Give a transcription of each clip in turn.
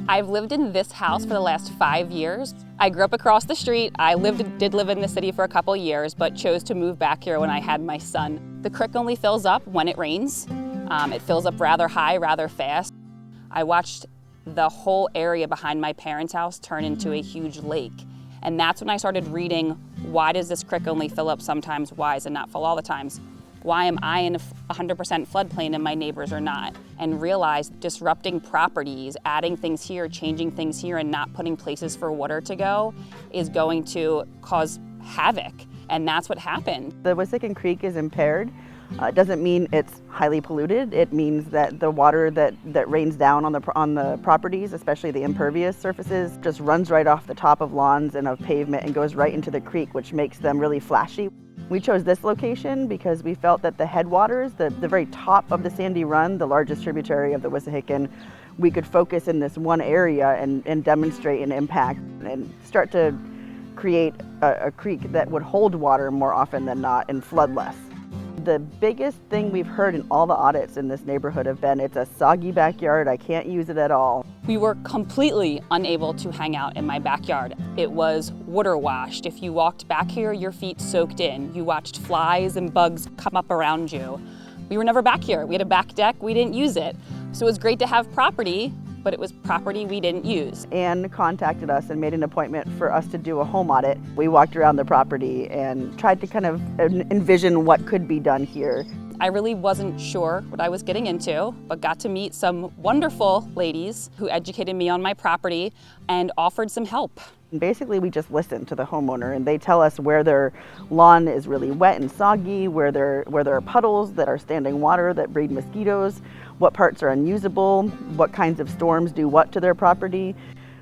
I've lived in this house for the last 5 years. I grew up across the street. I did live in the city for a couple years, but chose to move back here when I had my son. The creek only fills up when it rains. It fills up rather high, rather fast. I watched the whole area behind my parents' house turn into a huge lake. And that's when I started reading, why does this creek only fill up sometimes? Why does it not fill all the times? Why am I in a 100% floodplain and my neighbors are not? And realized disrupting properties, adding things here, changing things here, and not putting places for water to go is going to cause havoc. And that's what happened. The Wissahickon Creek is impaired. It doesn't mean it's highly polluted. It means that the water that rains down on the properties, especially the impervious surfaces, just runs right off the top of lawns and of pavement and goes right into the creek, which makes them really flashy. We chose this location because we felt that the headwaters, the very top of the Sandy Run, the largest tributary of the Wissahickon, we could focus in this one area and demonstrate an impact and start to create a creek that would hold water more often than not and flood less. The biggest thing we've heard in all the audits in this neighborhood have been, it's a soggy backyard, I can't use it at all. We were completely unable to hang out in my backyard. It was water washed. If you walked back here, your feet soaked in. You watched flies and bugs come up around you. We were never back here. We had a back deck, we didn't use it. So it was great to have property, but it was property we didn't use. Anne contacted us and made an appointment for us to do a home audit. We walked around the property and tried to kind of envision what could be done here. I really wasn't sure what I was getting into, but got to meet some wonderful ladies who educated me on my property and offered some help. Basically, we just listen to the homeowner and they tell us where their lawn is really wet and soggy, where there are puddles that are standing water that breed mosquitoes, what parts are unusable, what kinds of storms do what to their property.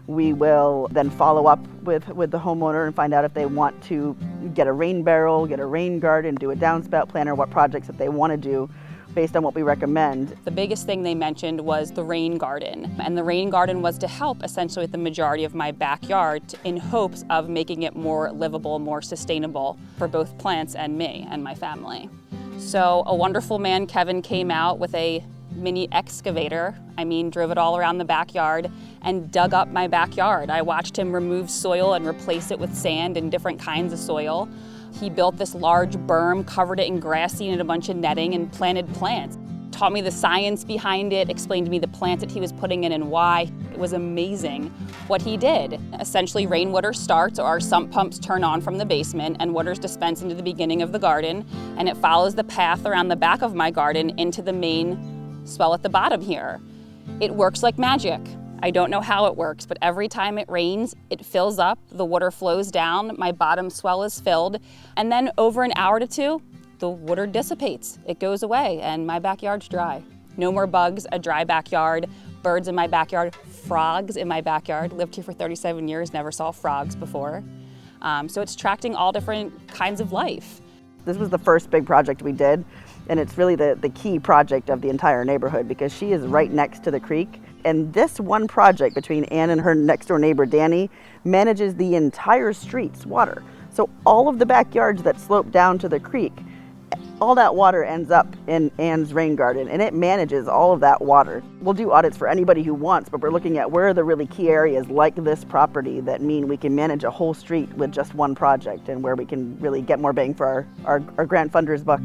We will then follow up with the homeowner and find out if they want to get a rain barrel, get a rain garden, do a downspout plan, or what projects that they want to do based on what we recommend. The biggest thing they mentioned was the rain garden. And the rain garden was to help essentially with the majority of my backyard in hopes of making it more livable, more sustainable for both plants and me and my family. So a wonderful man, Kevin, came out with a mini excavator, drove it all around the backyard and dug up my backyard. I watched him remove soil and replace it with sand and different kinds of soil. He built this large berm, covered it in grass seed and a bunch of netting and planted plants. Taught me the science behind it, explained to me the plants that he was putting in and why. It was amazing what he did. Essentially, rainwater starts, or our sump pumps turn on from the basement and water's dispensed into the beginning of the garden, and it follows the path around the back of my garden into the main swell at the bottom here. It works like magic. I don't know how it works, but every time it rains, it fills up, the water flows down, my bottom swell is filled, and then over an hour to two, the water dissipates. It goes away, and my backyard's dry. No more bugs, a dry backyard, birds in my backyard, frogs in my backyard. Lived here for 37 years, never saw frogs before. So it's attracting all different kinds of life. This was the first big project we did, and it's really the key project of the entire neighborhood because she is right next to the creek. And this one project between Anne and her next door neighbor, Danny, manages the entire street's water. So all of the backyards that slope down to the creek, all that water ends up in Anne's rain garden, and it manages all of that water. We'll do audits for anybody who wants, but we're looking at where are the really key areas like this property that mean we can manage a whole street with just one project and where we can really get more bang for our grant funders' buck.